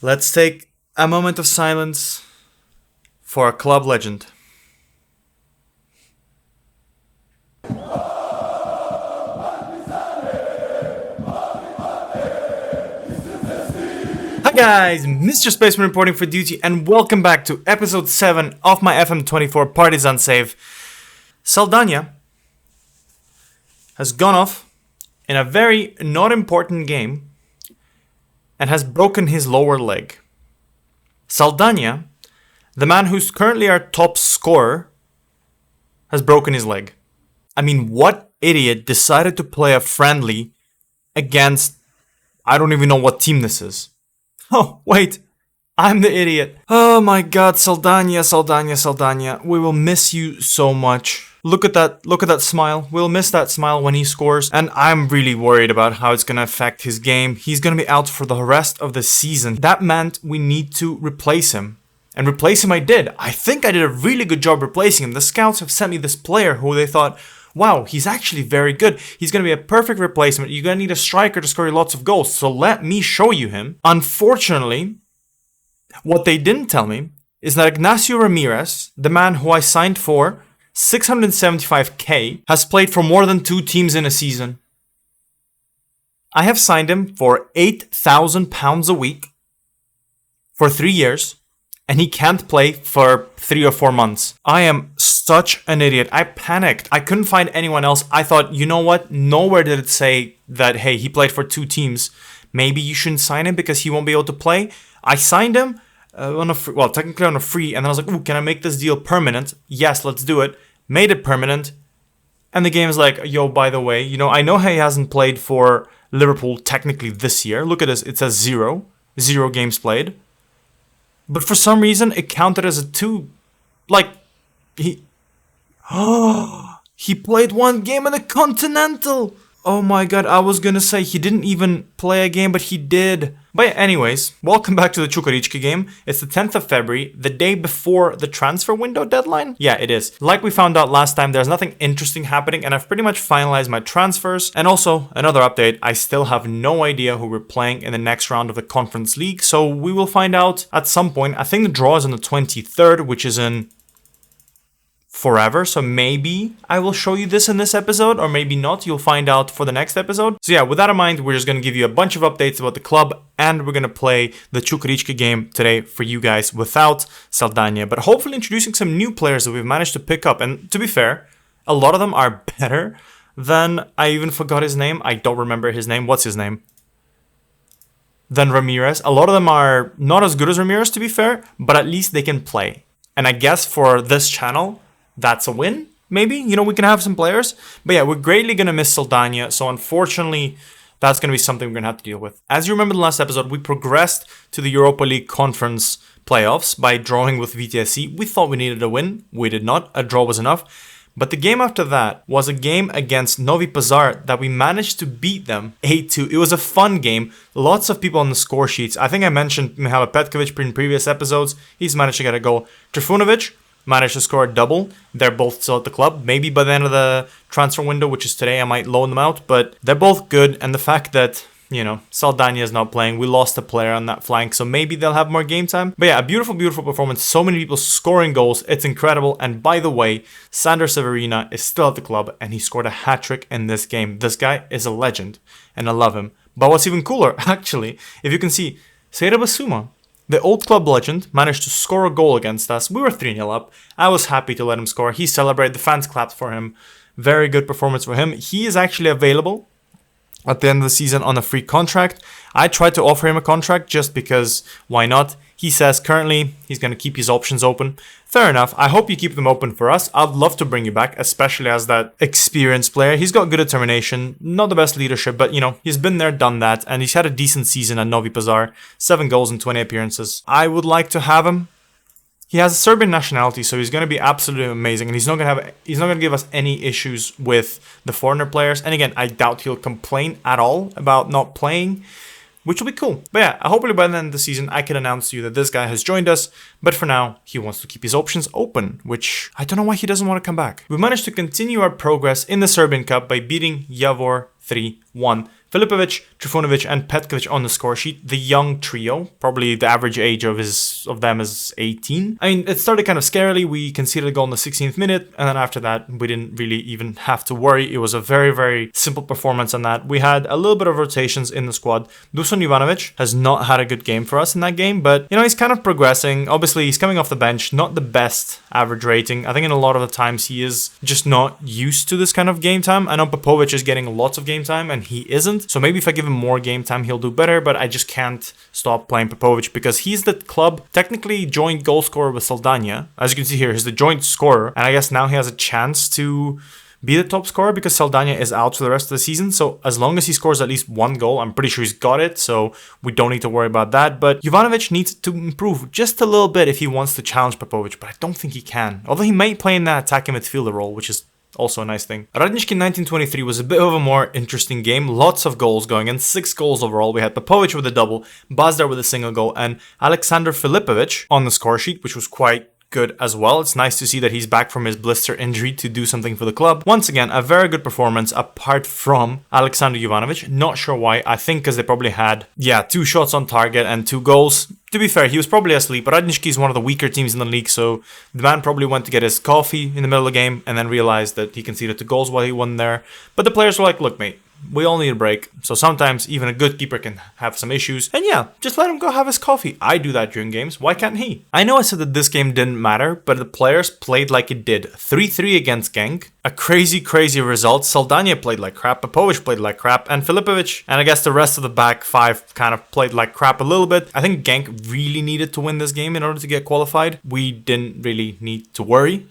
Let's take a moment of silence for a club legend. Hi guys, MrSpaceman reporting for duty, and welcome back to episode 7 of my FM24 Partizan save. Saldania has gone off in a very not important game and has broken his lower leg. Saldania, the man who's currently our top scorer, has broken his leg. I mean, what idiot decided to play a friendly against, I don't even know what team this is. Oh, wait, I'm the idiot. Oh my god, Saldania. We will miss you so much. Look at that smile. We'll miss that smile when he scores. And I'm really worried about how it's going to affect his game. He's going to be out for the rest of the season. That meant we need to replace him. And replace him I did. I think I did a really good job replacing him. The scouts have sent me this player who they thought, wow, he's actually very good. He's going to be a perfect replacement. You're going to need a striker to score lots of goals. So let me show you him. Unfortunately, what they didn't tell me is that Ignacio Ramirez, the man who I signed for 675k, has played for more than 2 teams in a season. I have signed him for £8,000 a week for 3 years, and he can't play for 3 or 4 months. I am such an idiot. I panicked. I couldn't find anyone else. I thought, you know what? Nowhere did it say that, hey, he played for 2 teams. Maybe you shouldn't sign him because he won't be able to play. I signed him technically on a free, and then I was like, ooh, can I make this deal permanent? Yes, let's do it. Made it permanent. And the game is like, yo, by the way, I know he hasn't played for Liverpool technically this year. Look at this. It says 0 games played. But for some reason, it counted as a 2. Like, he played 1 game in the Continental. Oh my god, I was gonna say he didn't even play a game, but he did. But yeah, anyways, welcome back to the Chukar game. It's the 10th of February, the day before the transfer window deadline. Yeah, it is. Like we found out last time, there's nothing interesting happening, and I've pretty much finalized my transfers. And also, another update, I still have no idea who we're playing in the next round of the Conference League, so we will find out at some point. I think the draw is on the 23rd, which is in forever, so maybe I will show you this in this episode, or maybe not. You'll find out for the next episode. So yeah, with that in mind, we're just going to give you a bunch of updates about the club, and we're going to play the Chukar game today for you guys without Saldania, but hopefully introducing some new players that we've managed to pick up. And to be fair, a lot of them are better than, I even forgot his name. I don't remember his name. What's his name? Than Ramirez. A lot of them are not as good as Ramirez, to be fair, but at least they can play. And I guess for this channel, that's a win, maybe? We can have some players. But yeah, we're greatly going to miss Saldania. So unfortunately, that's going to be something we're going to have to deal with. As you remember in the last episode, we progressed to the Europa League Conference playoffs by drawing with VTSC. We thought we needed a win. We did not. A draw was enough. But the game after that was a game against Novi Pazar that we managed to beat them 8-2. It was a fun game. Lots of people on the score sheets. I think I mentioned Mihailo Petkovic in previous episodes. He's managed to get a goal. Trifunovic managed to score a double. They're both still at the club. Maybe by the end of the transfer window, which is today, I might loan them out. But they're both good. And the fact that, Saldania is not playing. We lost a player on that flank, so maybe they'll have more game time. But yeah, a beautiful, beautiful performance. So many people scoring goals. It's incredible. And by the way, Sander Severina is still at the club, and he scored a hat-trick in this game. This guy is a legend, and I love him. But what's even cooler, actually, if you can see, Seira Basuma, the old club legend, managed to score a goal against us. We were 3-0 up. I was happy to let him score. He celebrated. The fans clapped for him. Very good performance for him. He is actually available at the end of the season on a free contract. I tried to offer him a contract just because, why not? He says currently he's going to keep his options open. Fair enough. I hope you keep them open for us. I'd love to bring you back, especially as that experienced player. He's got good determination, not the best leadership, but he's been there, done that, and he's had a decent season at Novi Pazar. 7 goals in 20 appearances. I would like to have him. He has a Serbian nationality, so he's going to be absolutely amazing, and he's not going to give us any issues with the foreigner players. And again, I doubt he'll complain at all about not playing, which will be cool. But yeah, hopefully by the end of the season, I can announce to you that this guy has joined us. But for now, he wants to keep his options open, which I don't know why he doesn't want to come back. We managed to continue our progress in the Serbian Cup by beating Javor 3-1. Filipovic, Trifunovic and Petkovic on the score sheet. The young trio, probably the average age of them is 18. I mean, it started kind of scarily. We conceded a goal in the 16th minute, and then after that, we didn't really even have to worry. It was a very, very simple performance on that. We had a little bit of rotations in the squad. Dusan Jovanovic has not had a good game for us in that game, but, you know, he's kind of progressing. Obviously, he's coming off the bench, not the best average rating. I think in a lot of the times he is just not used to this kind of game time. I know Popovic is getting lots of game time and he isn't. So maybe if I give him more game time, he'll do better, but I just can't stop playing Popovic because he's the club technically joint goal scorer with Saldania. As you can see here, he's the joint scorer, and I guess now he has a chance to be the top scorer because Saldania is out for the rest of the season. So as long as he scores at least one goal, I'm pretty sure he's got it, so we don't need to worry about that. But Jovanovic needs to improve just a little bit if he wants to challenge Popovic, but I don't think he can. Although he might play in that attacking midfielder role, which is also a nice thing. Radnički 1923 was a bit of a more interesting game. Lots of goals going in, 6 goals overall. We had Popovic with a double, Bazdar with a single goal, and Aleksandar Filipovic on the score sheet, which was quite good as well. It's nice to see that he's back from his blister injury to do something for the club. Once again, a very good performance apart from Aleksandar Jovanovic. Not sure why. I think because they probably had, 2 shots on target and 2 goals. To be fair, he was probably asleep. Radnički is one of the weaker teams in the league, so the man probably went to get his coffee in the middle of the game and then realized that he conceded 2 goals while he wasn't there. But the players were like, look, mate, we all need a break. So sometimes even a good keeper can have some issues. And yeah, just let him go have his coffee. I do that during games. Why can't he? I know I said that this game didn't matter, but the players played like it did. 3-3 against Genk. A crazy, crazy result. Saldania played like crap. Popovic played like crap. And Filipovic, and I guess the rest of the back 5 kind of played like crap a little bit. I think Genk really needed to win this game in order to get qualified. We didn't really need to worry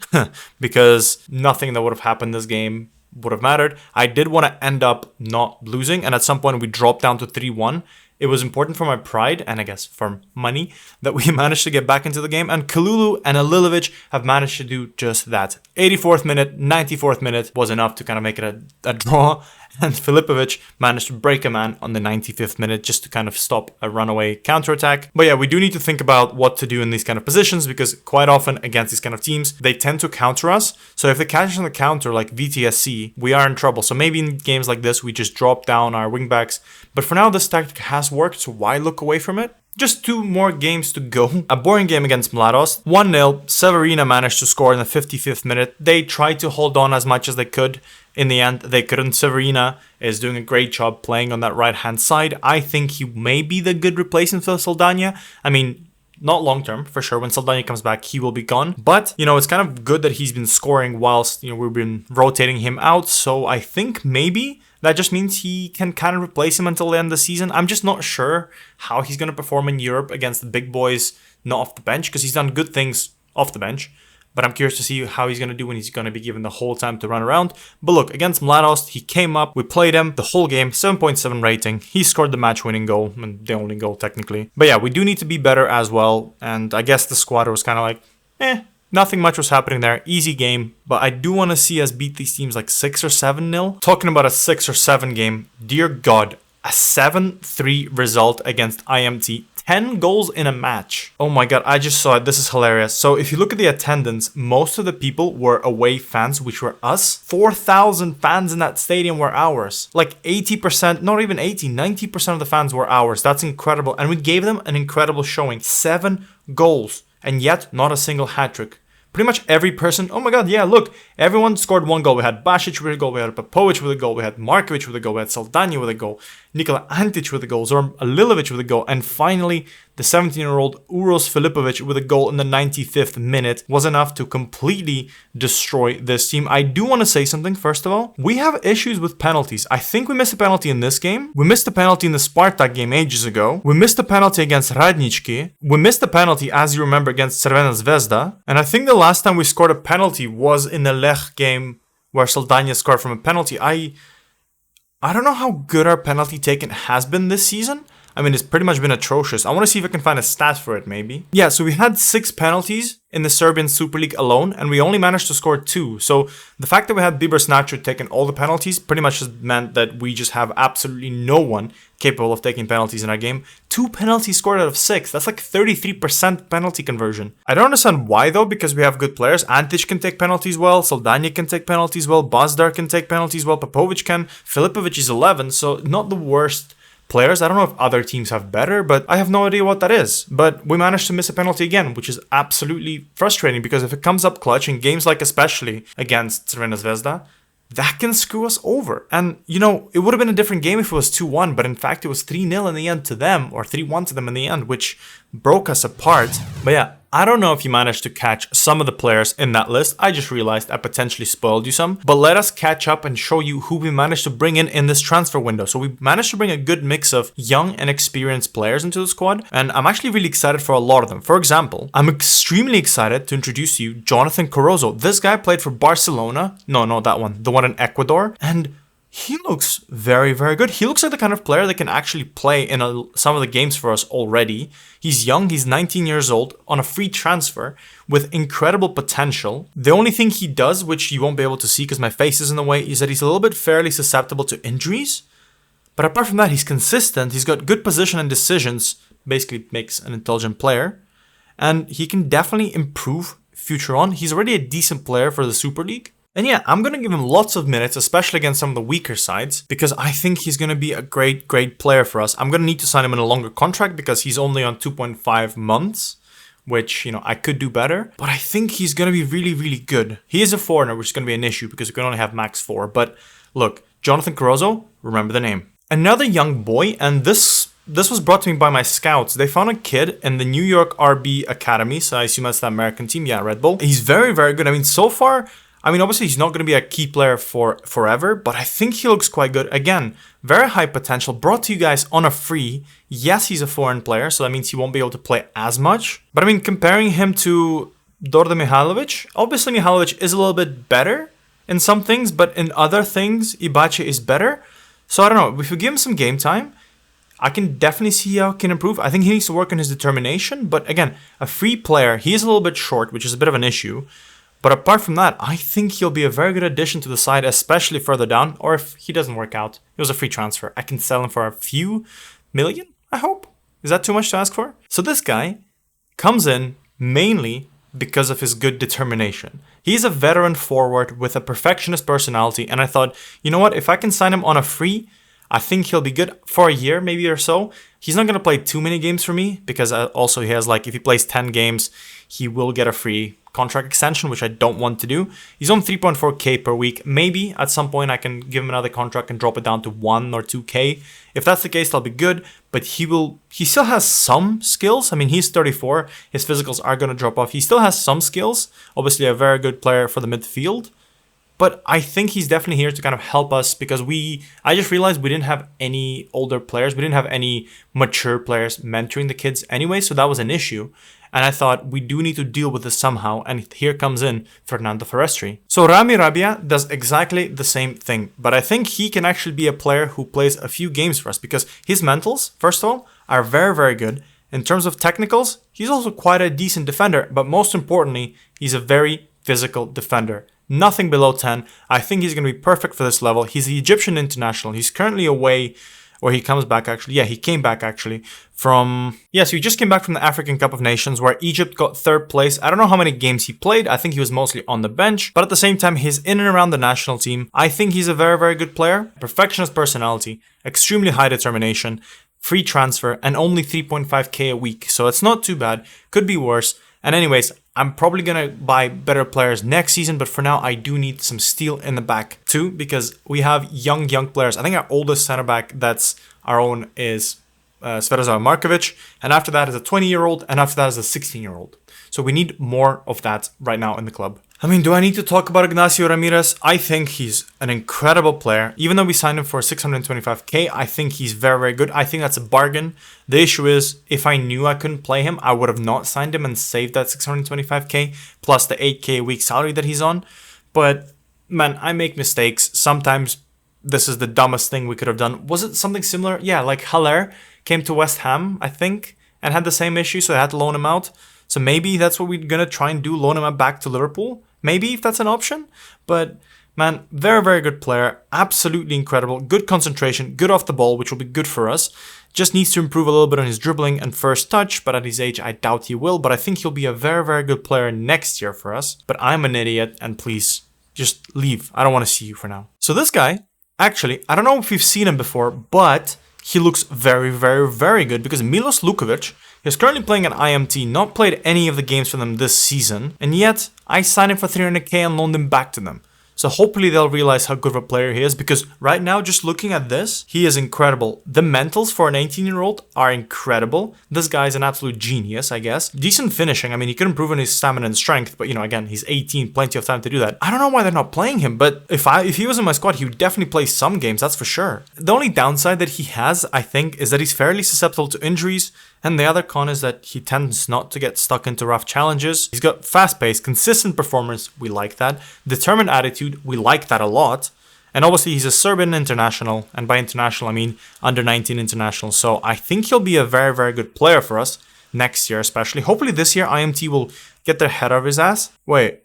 because nothing that would have happened this game would have mattered. I did want to end up not losing, and at some point we dropped down to 3-1. It was important for my pride, and I guess for money, that we managed to get back into the game, and Kalulu and Alilovic have managed to do just that. 84th minute, 94th minute was enough to kind of make it a draw, and Filipovic managed to break a man on the 95th minute just to kind of stop a runaway counterattack. But yeah, we do need to think about what to do in these kind of positions because quite often against these kind of teams, they tend to counter us. So if they catch us on the counter like VTSC, we are in trouble. So maybe in games like this, we just drop down our wingbacks. But for now, this tactic has worked, so why look away from it? Just 2 more games to go. A boring game against Mladost. 1-0. Severina managed to score in the 55th minute. They tried to hold on as much as they could. In the end, they couldn't. Severina is doing a great job playing on that right-hand side. I think he may be the good replacement for Saldania. I mean, not long-term, for sure. When Saldania comes back, he will be gone. But, you know, it's kind of good that he's been scoring whilst, you know, we've been rotating him out. So I think maybe that just means he can kind of replace him until the end of the season. I'm just not sure how he's going to perform in Europe against the big boys, not off the bench, because he's done good things off the bench. But I'm curious to see how he's going to do when he's going to be given the whole time to run around. But look, against Mladost, he came up, we played him the whole game, 7.7 rating. He scored the match-winning goal, and the only goal technically. But yeah, we do need to be better as well. And I guess the squad was kind of like, nothing much was happening there. Easy game. But I do want to see us beat these teams like 6 or 7-0. Talking about a 6 or 7 game, dear God, a 7-3 result against IMT. 10 goals in a match. Oh my God, I just saw it. This is hilarious. So if you look at the attendance, most of the people were away fans, which were us. 4,000 fans in that stadium were ours. Like 80%, not even 80, 90% of the fans were ours. That's incredible. And we gave them an incredible showing. 7 goals. And yet, not a single hat-trick. Pretty much every person, oh my God, yeah, look, everyone scored 1 goal. We had Basic with a goal, we had Popovic with a goal, we had Markovic with a goal, we had Saldania with a goal, Nikola Antic with a goal, Zoran Alilovic with a goal, and finally, the 17-year-old Uros Filipovic with a goal in the 95th minute was enough to completely destroy this team. I do want to say something, first of all. We have issues with penalties. I think we missed a penalty in this game. We missed a penalty in the Spartak game ages ago. We missed a penalty against Radnički. We missed a penalty, as you remember, against Crvena Zvezda. And I think the last time we scored a penalty was in the Lech game where Saldania scored from a penalty. I don't know how good our penalty taken has been this season. I mean, it's pretty much been atrocious. I want to see if I can find a stat for it, maybe. Yeah, so we had 6 penalties in the Serbian Super League alone, and we only managed to score 2. So the fact that we had Bibers Nacho taking all the penalties pretty much just meant that we just have absolutely no one capable of taking penalties in our game. 2 penalties scored out of 6. That's like 33% penalty conversion. I don't understand why though, because we have good players. Antic can take penalties well, Saldania can take penalties well, Bazdar can take penalties well, Popovic can, Filipovic is 11, so not the worst players. I don't know if other teams have better, but I have no idea what that is. But we managed to miss a penalty again, which is absolutely frustrating because if it comes up clutch in games like especially against Crvena Zvezda, that can screw us over. And, you know, it would have been a different game if it was 2-1, but in fact it was 3-0 in the end to them, or 3-1 to them in the end, which broke us apart. But yeah, I don't know if you managed to catch some of the players in that list. I just realized I potentially spoiled you some. But let us catch up and show you who we managed to bring in this transfer window. So we managed to bring a good mix of young and experienced players into the squad. And I'm actually really excited for a lot of them. For example, I'm extremely excited to introduce to you Jonathan Carrozzo. This guy played for Barcelona. No, not that one. The one in Ecuador. And he looks very, very good. He looks like the kind of player that can actually play in some of the games for us already. He's young, he's 19 years old, on a free transfer with incredible potential. The only thing he does, which you won't be able to see because my face is in the way, is that he's a little bit fairly susceptible to injuries. But apart from that, he's consistent, he's got good position and decisions, basically makes an intelligent player. And he can definitely improve future on. He's already a decent player for the Super League. And yeah, I'm going to give him lots of minutes, especially against some of the weaker sides, because I think he's going to be a great, great player for us. I'm going to need to sign him in a longer contract because he's only on 2.5 months, which, you know, I could do better. But I think he's going to be really, really good. He is a foreigner, which is going to be an issue because we can only have max 4. But look, Jonathan Carrozzo, remember the name. Another young boy, and this was brought to me by my scouts. They found a kid in the New York RB Academy, so I assume that's the American team. Yeah, Red Bull. He's very, very good. I mean, so far, obviously he's not going to be a key player for forever, but I think he looks quite good. Again, very high potential, brought to you guys on a free. Yes, he's a foreign player, so that means he won't be able to play as much. But I mean, comparing him to Dorda Mihailovic, obviously Mihailovic is a little bit better in some things, but in other things, Ep8 is better. So I don't know, if we give him some game time, I can definitely see how he can improve. I think he needs to work on his determination, but again, a free player, he is a little bit short, which is a bit of an issue. But apart from that, I think he'll be a very good addition to the side, especially further down. Or if he doesn't work out, it was a free transfer. I can sell him for a few million, I hope. Is that too much to ask for? So this guy comes in mainly because of his good determination. He's a veteran forward with a perfectionist personality. And I thought, you know what? If I can sign him on a free, I think he'll be good for a year, maybe or so. He's not going to play too many games for me because also he has if he plays 10 games, he will get a free contract extension, which I don't want to do. He's on 3.4k per week. Maybe at some point I can give him another contract and drop it down to 1 or 2k. If that's the case, that'll be good. But he still has some skills. I mean, he's 34. His physicals are going to drop off. He still has some skills. Obviously a very good player for the midfield. But I think he's definitely here to kind of help us because I just realized we didn't have any older players. We didn't have any mature players mentoring the kids anyway. So that was an issue. And I thought we do need to deal with this somehow. And here comes in Fernando Forestri. So Rami Rabia does exactly the same thing. But I think he can actually be a player who plays a few games for us because his mentals, first of all, are very, very good. In terms of technicals, he's also quite a decent defender. But most importantly, he's a very physical defender. Nothing below 10. I think he's going to be perfect for this level. He's the Egyptian international. He's currently away. Or he comes back actually. Yeah, he came back actually from... Yeah, so he just came back from the African Cup of Nations where Egypt got 3rd place. I don't know how many games he played. I think he was mostly on the bench. But at the same time, he's in and around the national team. I think he's a very, very good player. Perfectionist personality. Extremely high determination. Free transfer. And only 3.5k a week. So it's not too bad. Could be worse. And anyways, I'm probably going to buy better players next season, but for now, I do need some steel in the back too, because we have young players. I think our oldest center back that's our own is Svetozar Markovic, and after that is a 20-year-old, and after that is a 16-year-old. So we need more of that right now in the club. I mean, do I need to talk about Ignacio Ramirez? I think he's an incredible player. Even though we signed him for 625k, I think he's very, very good. I think that's a bargain. The issue is, if I knew I couldn't play him, I would have not signed him and saved that 625k plus the 8k a week salary that he's on. But, man, I make mistakes. Sometimes this is the dumbest thing we could have done. Was it something similar? Yeah, like Haller came to West Ham, I think, and had the same issue, so I had to loan him out. So maybe that's what we're going to try and do, loan him back to Liverpool. Maybe if that's an option. But, man, very, very good player. Absolutely incredible. Good concentration. Good off the ball, which will be good for us. Just needs to improve a little bit on his dribbling and first touch. But at his age, I doubt he will. But I think he'll be a very, very good player next year for us. But I'm an idiot. And please, just leave. I don't want to see you for now. So this guy, actually, I don't know if you've seen him before. But he looks very, very, very good because Milos Lukovic is currently playing at IMT, not played any of the games for them this season, and yet I signed him for 300k and loaned him back to them. So hopefully they'll realize how good of a player he is, because right now, just looking at this, he is incredible. The mentals for an 18-year-old are incredible. This guy is an absolute genius, I guess. Decent finishing. I mean, he could improve on his stamina and strength, but again, he's 18, plenty of time to do that. I don't know why they're not playing him, but if he was in my squad, he would definitely play some games, that's for sure. The only downside that he has, I think, is that he's fairly susceptible to injuries, and the other con is that he tends not to get stuck into rough challenges. He's got fast pace, consistent performance, we like that. Determined attitude, we like that a lot. And obviously he's a Serbian international, and by international I mean under 19 international. So I think he'll be a very, very good player for us next year especially. Hopefully this year IMT will get their head out of his ass. Wait,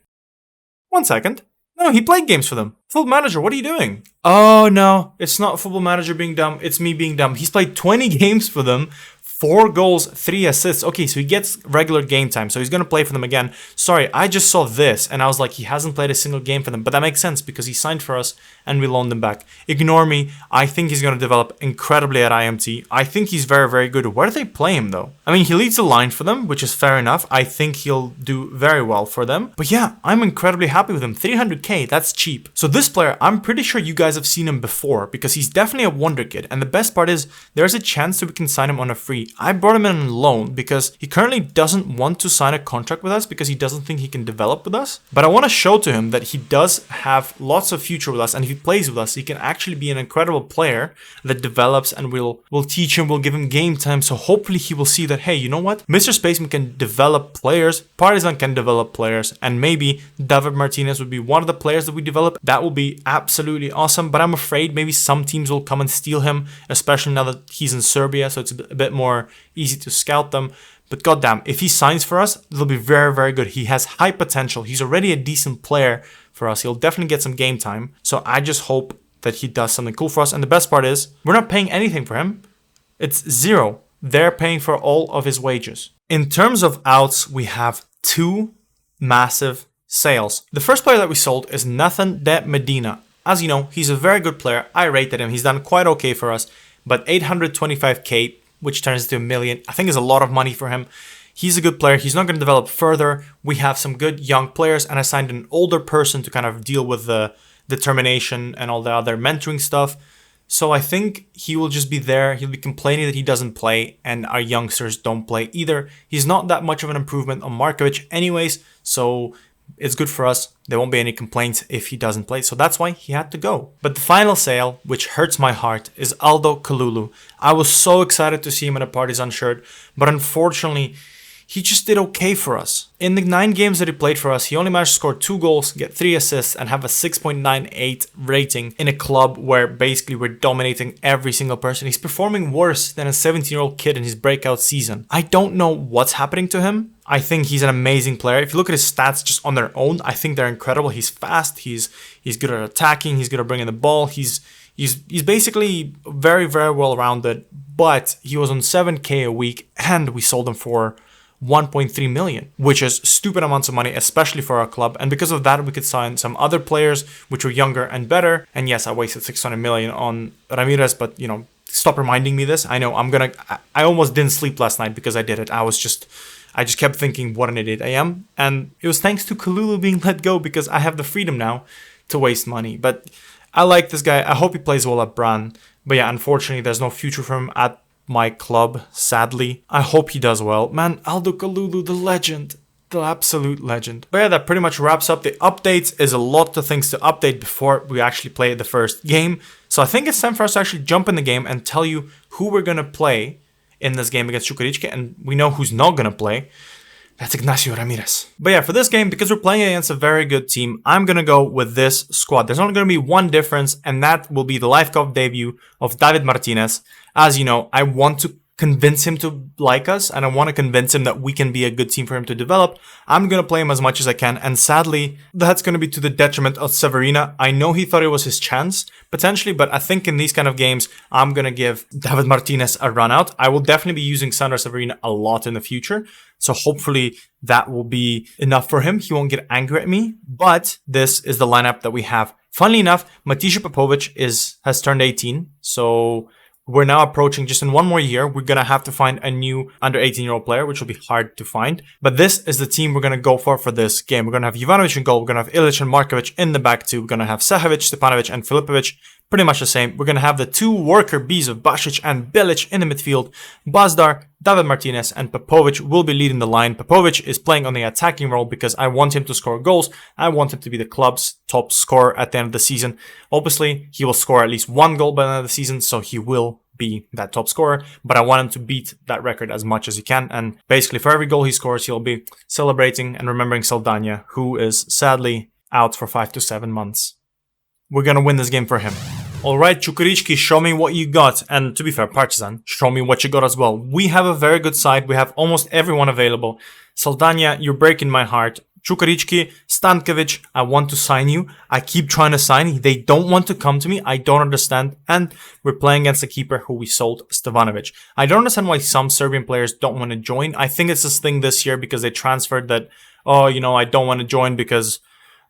1 second. No, he played games for them. Football Manager, what are you doing? Oh no, it's not Football Manager being dumb, it's me being dumb. He's played 20 games for them. 4 goals, 3 assists. Okay, so he gets regular game time, so he's going to play for them again. Sorry, I just saw this, and I was like, he hasn't played a single game for them. But that makes sense, because he signed for us, and we loaned him back. Ignore me. I think he's going to develop incredibly at IMT. I think he's very, very good. Where do they play him, though? I mean, he leads the line for them, which is fair enough. I think he'll do very well for them. But yeah, I'm incredibly happy with him. 300k, that's cheap. So this player, I'm pretty sure you guys have seen him before, because he's definitely a wonder kid. And the best part is, there's a chance that we can sign him on a free. I brought him in on loan because he currently doesn't want to sign a contract with us because he doesn't think he can develop with us. But I want to show to him that he does have lots of future with us, and if he plays with us, he can actually be an incredible player that develops, and we'll teach him, we'll give him game time. So hopefully he will see that, hey, you know what? MrSpaceman can develop players, Partizan can develop players, and maybe David Martinez would be one of the players that we develop. That will be absolutely awesome, but I'm afraid maybe some teams will come and steal him, especially now that he's in Serbia, so it's a bit more easy to scout them. But goddamn, if he signs for us, it'll be very, very good. He has high potential. He's already a decent player for us. He'll definitely get some game time. So I just hope that he does something cool for us. And the best part is, we're not paying anything for him. It's zero. They're paying for all of his wages. In terms of outs, we have 2 massive sales. The first player that we sold is Nathan de Medina. As you know, he's a very good player. I rated him. He's done quite okay for us. But 825k, which turns into $1 million, I think is a lot of money for him. He's a good player. He's not going to develop further. We have some good young players, and I signed an older person to kind of deal with the determination and all the other mentoring stuff. So I think he will just be there. He'll be complaining that he doesn't play, and our youngsters don't play either. He's not that much of an improvement on Markovic anyways, so it's good for us. There won't be any complaints if he doesn't play, so that's why he had to go. But the final sale, which hurts my heart, is Aldo Kalulu. I was so excited to see him in a Partizan shirt, but unfortunately, he just did okay for us. In the 9 games that he played for us, he only managed to score 2 goals, get 3 assists, and have a 6.98 rating in a club where basically we're dominating every single person. He's performing worse than a 17-year-old kid in his breakout season. I don't know what's happening to him. I think he's an amazing player. If you look at his stats just on their own, I think they're incredible. He's fast, he's good at attacking, he's good at bringing the ball, he's basically very, very well-rounded, but he was on 7k a week, and we sold him for 1.3 million, which is stupid amounts of money, especially for our club. And because of that, we could sign some other players which were younger and better. And yes, I wasted 600 million on Ramirez, but stop reminding me this. I know I almost didn't sleep last night because I did it. I just kept thinking what an idiot I am. And it was thanks to Kalulu being let go, because I have the freedom now to waste money. But I like this guy. I hope he plays well at Bran. But yeah, unfortunately, there's no future for him at my club, sadly. I hope he does well. Man, Aldo Kalulu, the legend. The absolute legend. But yeah, that pretty much wraps up the updates. Is a lot of things to update before we actually play the first game. So I think it's time for us to actually jump in the game and tell you who we're going to play in this game against Chukar. And we know who's not going to play. That's Ignacio Ramirez. But yeah, for this game, because we're playing against a very good team, I'm going to go with this squad. There's only going to be one difference, and that will be the Live Cup debut of David Martinez. As you know, I want to convince him to like us, and I want to convince him that we can be a good team for him to develop. I'm going to play him as much as I can, and sadly, that's going to be to the detriment of Severina. I know he thought it was his chance, potentially, but I think in these kind of games, I'm going to give David Martinez a run out. I will definitely be using Sandra Severina a lot in the future, so hopefully that will be enough for him. He won't get angry at me, but this is the lineup that we have. Funnily enough, Matija Popovic has turned 18, so we're now approaching, just in one more year, we're going to have to find a new under 18-year-old player, which will be hard to find. But this is the team we're going to go for this game. We're going to have Ivanovic in goal. We're going to have Ilic and Markovic in the back two. We're going to have Sahovic, Stepanovic, and Filipovic. Pretty much the same. We're going to have the two worker bees of Basic and Bilic in the midfield. Bazdar, David Martinez, and Popovic will be leading the line. Popovic is playing on the attacking role because I want him to score goals. I want him to be the club's top scorer at the end of the season. Obviously, he will score at least one goal by the end of the season, so he will be that top scorer, but I want him to beat that record as much as he can, and basically for every goal he scores, he'll be celebrating and remembering Saldania, who is sadly out for 5 to 7 months. We're gonna win this game for him. Alright, Chukarichki, show me what you got, and to be fair, Partizan, show me what you got as well. We have a very good side, we have almost everyone available. Saldania, you're breaking my heart. Chukarichki, Stankovic, I want to sign you. I keep trying to sign you. They don't want to come to me. I don't understand. And we're playing against a keeper who we sold, Stevanovic. I don't understand why some Serbian players don't want to join. I think it's this thing this year because they transferred that, oh, you know, I don't want to join because,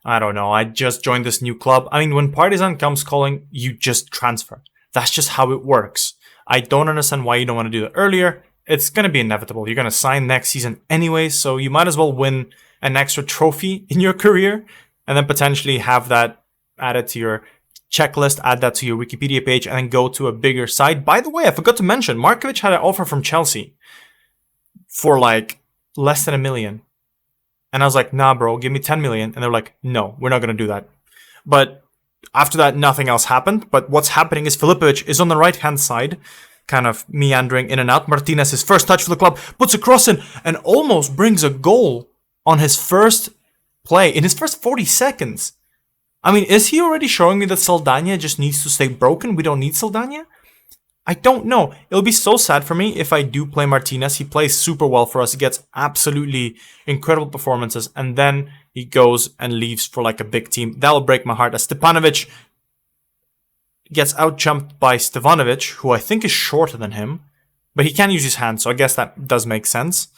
I don't know, I just joined this new club. I mean, when Partizan comes calling, you just transfer. That's just how it works. I don't understand why you don't want to do that earlier. It's going to be inevitable. You're going to sign next season anyway, so you might as well win an extra trophy in your career and then potentially have that added to your checklist, add that to your Wikipedia page, and then go to a bigger side. By the way, I forgot to mention, Markovic had an offer from Chelsea for like less than $1 million. And I was like, nah, bro, give me 10 million. And they're like, no, we're not going to do that. But after that, nothing else happened. But what's happening is Filipovic is on the right-hand side, kind of meandering in and out. Martinez, his first touch for the club, puts a cross in and almost brings a goal on his first play, in his first 40 seconds. I mean, is he already showing me that Saldania just needs to stay broken? We don't need Saldania? I don't know. It'll be so sad for me if I do play Martinez. He plays super well for us. He gets absolutely incredible performances. And then he goes and leaves for like a big team. That'll break my heart. As Stepanovic gets out-jumped by Stevanovic, who I think is shorter than him. But he can use his hands, so I guess that does make sense.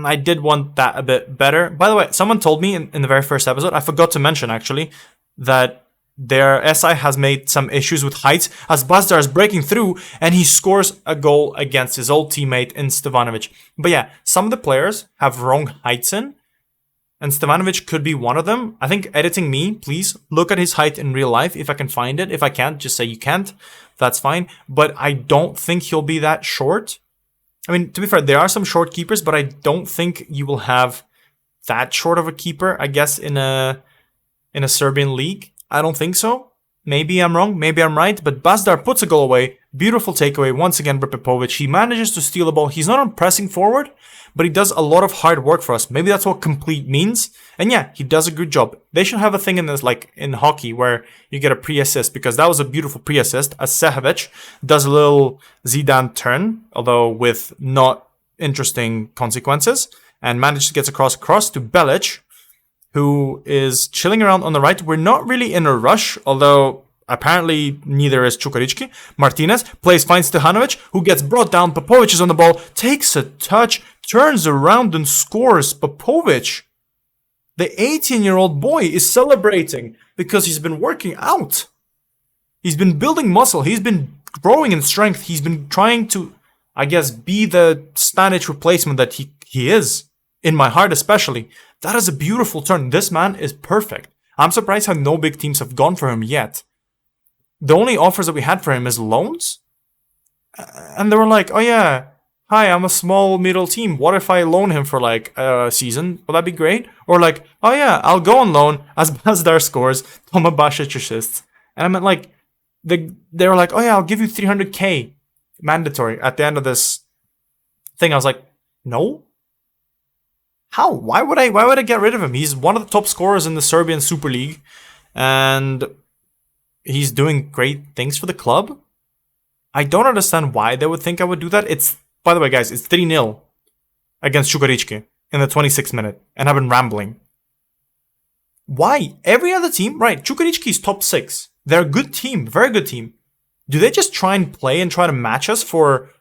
I did want that a bit better. By the way, someone told me in the very first episode, I forgot to mention actually, that their SI has made some issues with heights as Bazdar is breaking through and he scores a goal against his old teammate in Stevanovic. But yeah, some of the players have wrong heights in, and Stevanovic could be one of them. I think editing me, please look at his height in real life if I can find it. If I can't, just say you can't. That's fine. But I don't think he'll be that short. I mean, to be fair, there are some short keepers, but I don't think you will have that short of a keeper, I guess, in a Serbian league. I don't think so. Maybe I'm wrong, maybe I'm right, but Bazdar puts a goal away. Beautiful takeaway once again by Popovic. He manages to steal the ball. He's not on pressing forward, but he does a lot of hard work for us. Maybe that's what complete means. And yeah, he does a good job. They should have a thing in this, like in hockey, where you get a pre-assist, because that was a beautiful pre-assist. As Sahovic does a little Zidane turn, although with not interesting consequences, and manages to get across to Bilic, who is chilling around on the right. We're not really in a rush, although apparently neither is Chukarichki. Martinez plays fine Stehanovic, who gets brought down. Popovic is on the ball, takes a touch, turns around and scores. Popovic, the 18-year-old boy, is celebrating because he's been working out. He's been building muscle. He's been growing in strength. He's been trying to, I guess, be the Stanic replacement that he is. In my heart especially. That is a beautiful turn. This man is perfect. I'm surprised how no big teams have gone for him yet. The only offers that we had for him is loans. And they were like, oh yeah, hi, I'm a small middle team. What if I loan him for like a season? Will that be great? Or like, oh yeah, I'll go on loan as Bazdar scores, Toma Basic assists. And I meant like, they were like, oh yeah, I'll give you 300k mandatory at the end of this thing. I was like, no? How? Why would I get rid of him? He's one of the top scorers in the Serbian Super League, and he's doing great things for the club. I don't understand why they would think I would do that. It's, by the way, guys, it's 3-0 against Chukarichki in the 26th minute, and I've been rambling. Why? Every other team, right? Chukarichki's top 6. They're a good team, very good team. Do they just try and play and try to match us for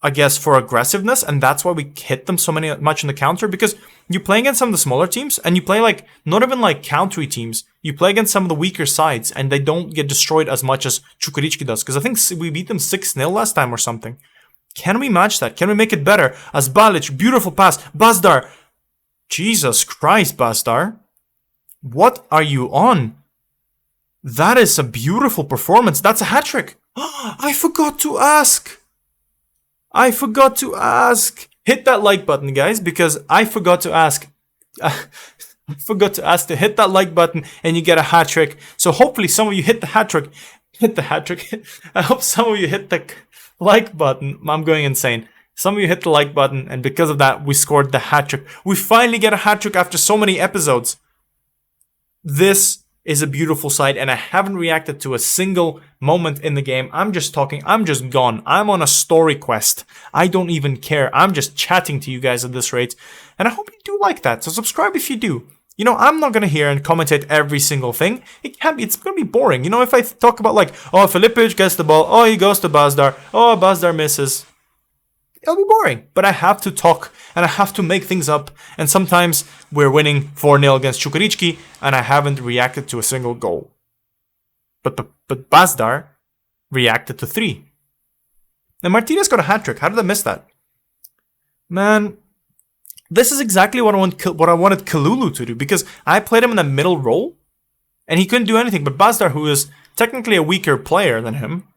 I guess, for aggressiveness, and that's why we hit them so much in the counter, because you play against some of the smaller teams, and you play like, not even like countery teams, you play against some of the weaker sides, and they don't get destroyed as much as Chukar does, because I think we beat them 6-0 last time or something. Can we match that? Can we make it better? As Balic, beautiful pass, Bazdar, Jesus Christ, Bazdar, what are you on? That is a beautiful performance. That's a hat-trick. I forgot to ask. Hit that like button, guys, because I forgot to ask. I forgot to ask to hit that like button and you get a hat trick. So hopefully some of you hit the hat trick. I hope some of you hit the like button. I'm going insane. Some of you hit the like button, and because of that, we scored the hat trick. We finally get a hat trick after so many episodes. This is a beautiful sight, and I haven't reacted to a single moment in the game. I'm just talking. I'm just gone. I'm on a story quest. I don't even care. I'm just chatting to you guys at this rate, and I hope you do like that. So subscribe if you do. You know, I'm not gonna hear and commentate every single thing. It's gonna be boring. You know, if I talk about like, oh, Filipic gets the ball, oh, he goes to Bazdar, oh, Bazdar misses. It'll be boring, but I have to talk and I have to make things up, and sometimes we're winning 4-0 against Chukar, and I haven't reacted to a single goal. But Bazdar reacted to 3. And Martinez got a hat-trick. How did I miss that? Man, this is exactly what I wanted Kalulu to do, because I played him in the middle role, and he couldn't do anything. But Bazdar, who is technically a weaker player than him,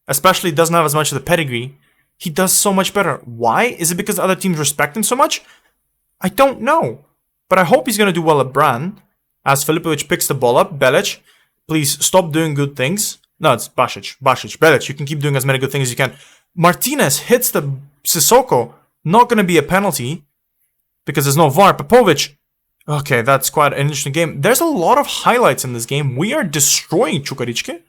especially doesn't have as much of the pedigree, he does so much better. Why? Is it because other teams respect him so much? I don't know. But I hope he's going to do well at Bran. As Filipovic picks the ball up. Belic, please stop doing good things. No, it's Basic. Belic, you can keep doing as many good things as you can. Martinez hits the Sissoko. Not going to be a penalty, because there's no VAR. Popovic. Okay, that's quite an interesting game. There's a lot of highlights in this game. We are destroying Chukar.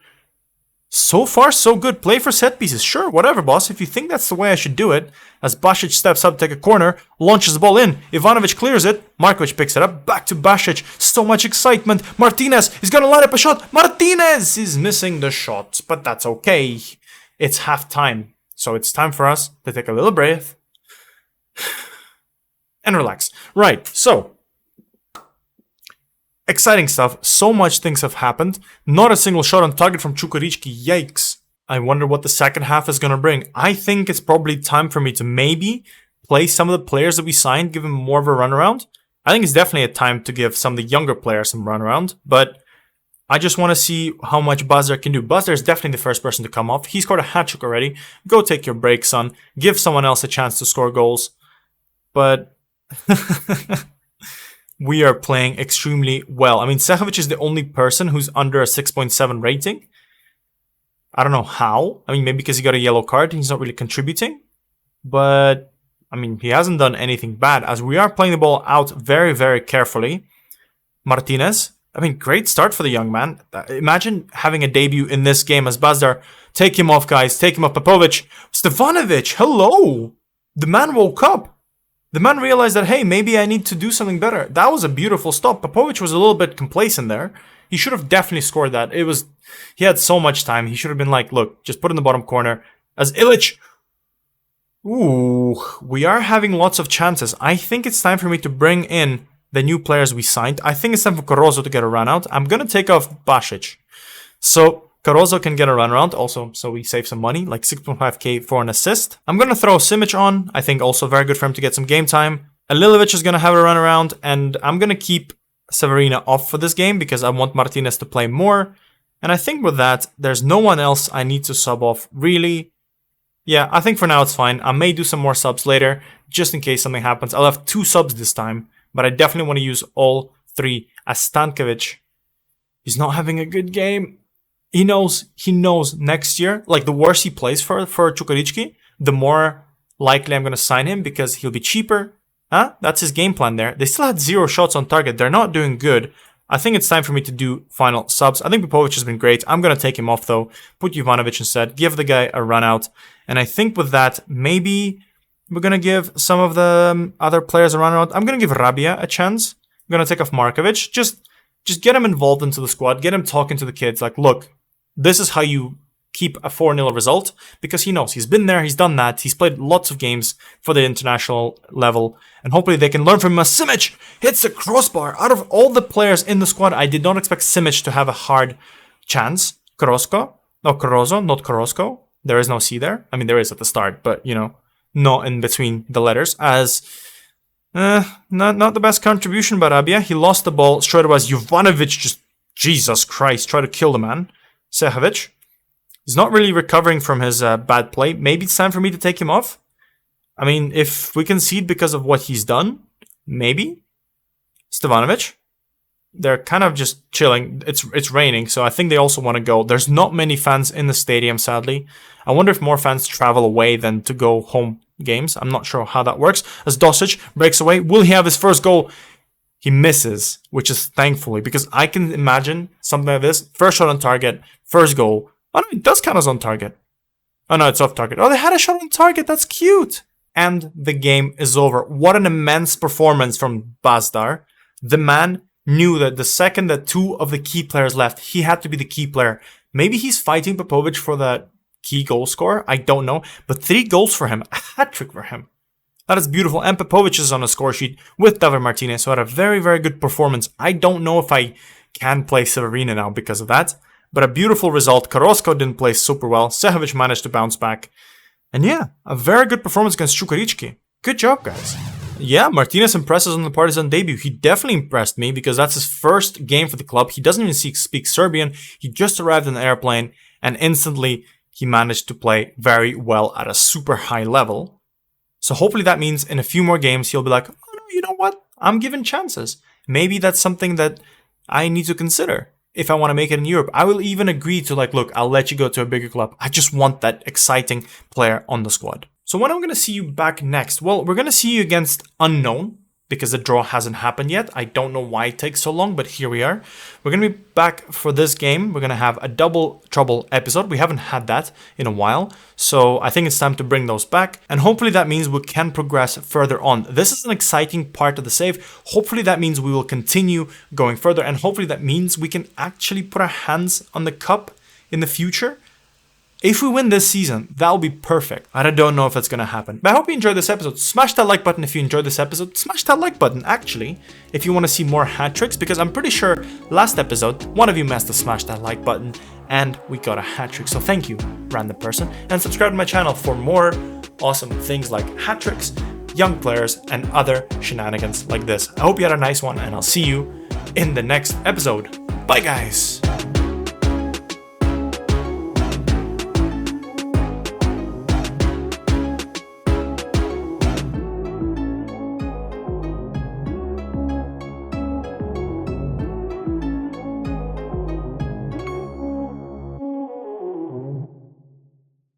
So far, so good. Play for set pieces. Sure, whatever, boss. If you think that's the way I should do it. As Basic steps up, take a corner, launches the ball in. Ivanovic clears it. Markovic picks it up. Back to Basic. So much excitement. Martinez is going to line up a shot. Martinez is missing the shot, but that's okay. It's half time. So it's time for us to take a little breath and relax. Right, so exciting stuff. So much things have happened. Not a single shot on target from Chukar. Yikes. I wonder what the second half is going to bring. I think it's probably time for me to maybe play some of the players that we signed, give them more of a runaround. I think it's definitely a time to give some of the younger players some runaround, but I just want to see how much Bazdar can do. Bazdar is definitely the first person to come off. He scored a hat-trick already. Go take your break, son. Give someone else a chance to score goals. But we are playing extremely well. I mean, Sehovic is the only person who's under a 6.7 rating. I don't know how. I mean, maybe because he got a yellow card and he's not really contributing. But, I mean, he hasn't done anything bad, as we are playing the ball out very, very carefully. Martinez. I mean, great start for the young man. Imagine having a debut in this game as Bazdar. Take him off, guys. Take him off, Popovic. Stefanovic, hello! The man woke up. The man realized that, hey, maybe I need to do something better. That was a beautiful stop. Popovic was a little bit complacent there. He should have definitely scored that. He had so much time. He should have been like, look, just put it in the bottom corner. As Ilic. Ooh, we are having lots of chances. I think it's time for me to bring in the new players we signed. I think it's time for Carozo to get a run out. I'm going to take off Basic. So Carozo can get a run around also, so we save some money, like 6.5k for an assist. I'm going to throw Simic on. I think also very good for him to get some game time. Alilovic is going to have a run around, and I'm going to keep Severina off for this game because I want Martinez to play more. And I think with that, there's no one else I need to sub off, really. Yeah, I think for now it's fine. I may do some more subs later, just in case something happens. I'll have 2 subs this time, but I definitely want to use all 3. As Stankovic, he's not having a good game. He knows next year, like the worse he plays for Chukar, the more likely I'm going to sign him because he'll be cheaper. That's his game plan there. They still had 0 shots on target. They're not doing good. I think it's time for me to do final subs. I think Popovic has been great. I'm going to take him off though. Put Jovanovic instead. Give the guy a run out. And I think with that, maybe we're going to give some of the other players a run out. I'm going to give Rabia a chance. I'm going to take off Markovic. Just get him involved into the squad. Get him talking to the kids. Like, look, this is how you keep a 4-0 result because he knows he's been there, he's done that, he's played lots of games for the international level, and hopefully they can learn from him. Simic hits the crossbar. Out of all the players in the squad, I did not expect Simic to have a hard chance. Carrasco, not Carrasco. There is no C there. I mean, there is at the start, but, not in between the letters. As not the best contribution by Rabia. He lost the ball straight away. Jovanovic just, Jesus Christ, try to kill the man. Sehovic. He's not really recovering from his bad play. Maybe it's time for me to take him off. I mean, if we concede because of what he's done, maybe. Stevanovic. They're kind of just chilling. It's raining, so I think they also want to go. There's not many fans in the stadium, sadly. I wonder if more fans travel away than to go home games. I'm not sure how that works. As Dosic breaks away, will he have his first goal? He misses, which is thankfully, because I can imagine something like this. First shot on target, first goal. Oh no, it does count as on target. Oh no, it's off target. Oh, they had a shot on target. That's cute. And the game is over. What an immense performance from Bazdar. The man knew that the second that 2 of the key players left, he had to be the key player. Maybe he's fighting Popovic for that key goal scorer. I don't know. But 3 goals for him. A hat-trick for him. That is beautiful. And Popovic is on the score sheet with David Martinez, who had a very, very good performance. I don't know if I can play Severina now because of that. But a beautiful result. Carrasco didn't play super well. Sehovic managed to bounce back. And yeah, a very good performance against Chukar. Good job, guys. Yeah, Martinez impresses on the Partizan debut. He definitely impressed me because that's his first game for the club. He doesn't even speak Serbian. He just arrived on the airplane and instantly he managed to play very well at a super high level. So hopefully that means in a few more games he'll be like, oh no, you know what? I'm given chances. Maybe that's something that I need to consider if I want to make it in Europe. I will even agree to look, I'll let you go to a bigger club. I just want that exciting player on the squad. So when I'm going to see you back next? Well, we're going to see you against Unknown because the draw hasn't happened yet. I don't know why it takes so long, but here we are. We're going to be back for this game. We're going to have a double trouble episode. We haven't had that in a while, so I think it's time to bring those back. And hopefully that means we can progress further on. This is an exciting part of the save. Hopefully that means we will continue going further, and hopefully that means we can actually put our hands on the cup in the future. If we win this season, that'll be perfect. I don't know if that's going to happen. But I hope you enjoyed this episode. Smash that like button if you enjoyed this episode. Smash that like button, actually, if you want to see more hat tricks, because I'm pretty sure last episode, one of you messed to smash that like button, and we got a hat trick. So thank you, random person. And subscribe to my channel for more awesome things like hat tricks, young players, and other shenanigans like this. I hope you had a nice one, and I'll see you in the next episode. Bye, guys.